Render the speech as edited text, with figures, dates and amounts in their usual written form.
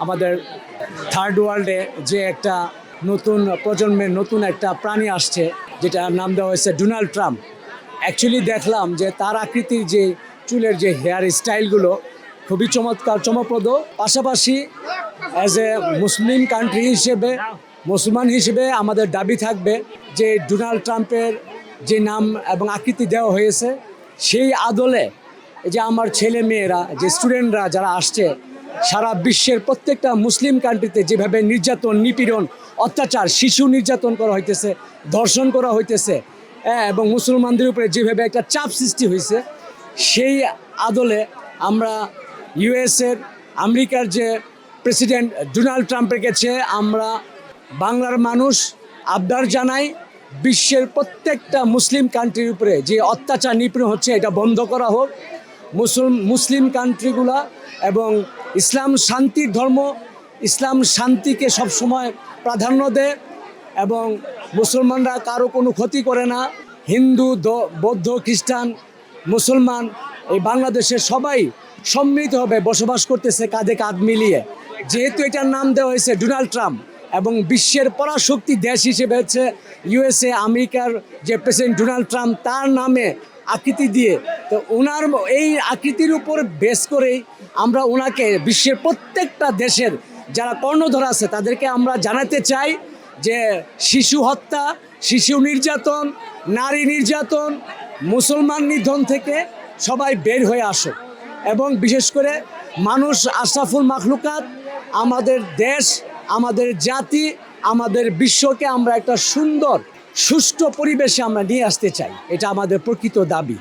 আমাদের থার্ড ওয়ার্ল্ডে যে একটা নতুন প্রজন্মের নতুন একটা প্রাণী আসছে, যেটার নাম দেওয়া হয়েছে ডোনাল্ড ট্রাম্প। অ্যাকচুয়ালি দেখলাম যে তার আকৃতির যে চুলের যে হেয়ার স্টাইলগুলো খুবই চমৎকার, চমকপ্রদ। পাশাপাশি অ্যাজ এ মুসলিম কান্ট্রি হিসেবে, মুসলমান হিসেবে আমাদের দাবি থাকবে যে ডোনাল্ড ট্রাম্পের যে নাম এবং আকৃতি দেওয়া হয়েছে সেই আদলে এই যে আমার ছেলে মেয়েরা, যে স্টুডেন্টরা যারা আসছে, সারা বিশ্বের প্রত্যেকটা মুসলিম কান্ট্রিতে যেভাবে নির্যাতন, নিপীড়ন, অত্যাচার, শিশু নির্যাতন করা হইতেছে, ধর্ষণ করা হইতেছে, এবং মুসলমানদের উপরে যেভাবে একটা চাপ সৃষ্টি হয়েছে, সেই আদলে আমরা ইউএসের, আমেরিকার যে প্রেসিডেন্ট ডোনাল্ড ট্রাম্পের কাছে আমরা বাংলার মানুষ আবদার জানাই, বিশ্বের প্রত্যেকটা মুসলিম কান্ট্রির উপরে যে অত্যাচার, নিপীড়ন হচ্ছে এটা বন্ধ করা হোক। মুসলিম কান্ট্রিগুলা এবং ইসলাম শান্তির ধর্ম, ইসলাম শান্তিকে সবসময় প্রাধান্য দেয় এবং মুসলমানরা কারো কোনো ক্ষতি করে না। হিন্দু, বৌদ্ধ, খ্রিস্টান, মুসলমান এই বাংলাদেশের সবাই সম্মিলিতভাবে বসবাস করতেছে কাঁধে কাঁধ মিলিয়ে। যেহেতু এটার নাম দেওয়া হয়েছে ডোনাল্ড ট্রাম্প এবং বিশ্বের পরাশক্তি দেশ হিসেবে হচ্ছে ইউএসএ, আমেরিকার যে প্রেসিডেন্ট ডোনাল্ড ট্রাম্প, তার নামে আকৃতি দিয়ে, তো ওনার এই আকৃতির উপর বেস করেই আমরা ওনাকে বিশ্বের প্রত্যেকটা দেশের যারা কর্ণধর আছে তাদেরকে আমরা জানাতে চাই যে শিশু হত্যা, শিশু নির্যাতন, নারী নির্যাতন, মুসলমান নিধন থেকে সবাই বের হয়ে আসুক এবং বিশেষ করে মানুষ আশরাফুল মাখলুকাত, আমাদের দেশ, আমাদের জাতি, আমাদের বিশ্বকে আমরা একটা সুন্দর সুষ্ঠু পরিবেশে আমরা নিয়ে আসতে চাই। এটা আমাদের প্রকৃত দাবি।